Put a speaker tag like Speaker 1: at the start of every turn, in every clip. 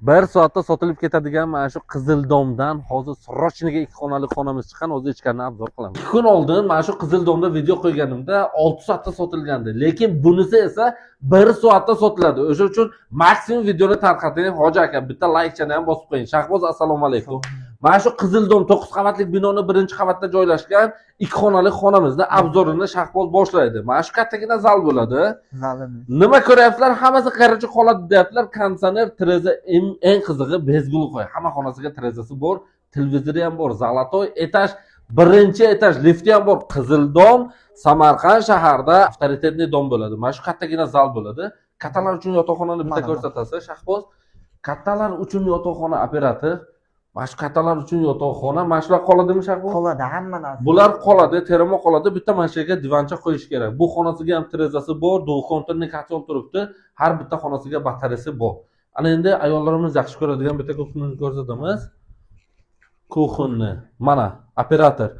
Speaker 1: 1 soatda sotilib ketadigan mana shu Qizildomdan hozir srochniga 2 xonali xonamiz chiqqan, hozir ichkarini obzor qilamiz. 2 kun oldin mana shu Qizildomda video qo'yganimda 6 soatda sotilgandi, lekin bunisi esa 1 soatda sotiladi. O'sha uchun maksimum videoni tarqating. Hoji aka, bitta like-chani ham bosib qo'ying. Shahboz, assalomu alaykum. Mana shu Qizildom 9 qavatli binoning 1-qavatda joylashgan 2 xonali xonamizda obzorini Shahboz boshlaydi. Mana shu kattagina zal bo'ladi. Nima ko'ryapsizlar? Hammasi qarichi qoladi deyaptilar. Konditsioner, tereza, eng qizig'i bezgul qo'y. Hamma xonasiga terezasi bor, televizori ham bor, zalotoy etaj, 1-etaj lifti ham bor. Qizildom Samarqand shaharda avtoritetli dom bo'ladi. Mana shu kattagina zal bo'ladi. Kattalar uchun yotoqxonani bitta ko'rsatasiz, Shahboz. Kattalar uchun yotoqxona operator. Mana shu kattalar uchun yotoqxona, mana shular qoladimi Shahboz?
Speaker 2: Qoladi, hamma narsa.
Speaker 1: Bular qoladi, terma qoladi. Bitta mana shu yerga divancha qo'yish kerak. Bu xonasiga ham terezasi bor, duxontirni kotel turibdi. Har bitta xonasiga batareyasi bor. Ana endi ayollarimiz yaxshi ko'radigan bitta kuxnyani ko'rsatamiz. Kuxni. Mana operator.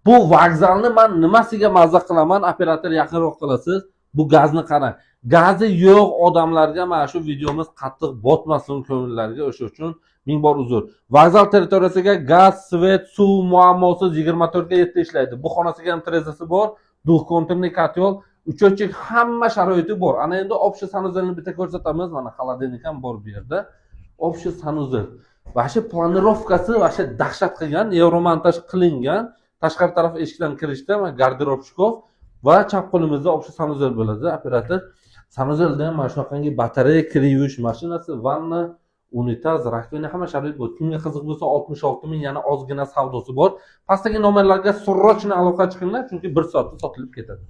Speaker 1: Bu vokzalni men nimasiga mazza qilaman? Operator yaqinroq qilasiz. Bu gazni qarang. Gazi yo'q odamlarga mana shu videomiz qattiq botmasin ko'ngillariga, o'sha uchun ming bor uzr. Vokzal territoriyasiga gaz, svet, suv muammosiz 24/7 ishlaydi. Bu xonasiga ham terezasi bor, duxontirni kotel, uchochik, hamma sharoiti bor. Ana endi общий sanuzelni bitta ko'rsatamiz. Mana холодильник ham bor bu yerda. Общий sanuzel. Va shu planirovkasi va shu dahshat qilgan, yevromontaj qilingan. Tashqari taraf eshikdan kirishda mana garderob shkaf va chap qo'limizda общий sanuzel bo'ladi. Operator sanuzelda ham mana shunaqangi batareya, kir yuvish mashinasi, vanna, unitaz, rakvina, hamma sharoit bor. Kimga qiziq bo'lsa 66 ming yana ozgina savdosi bor. Pastdagi nomerlarga srochni aloqa chiqinglar, chunki 1 soatda sotilib ketadi.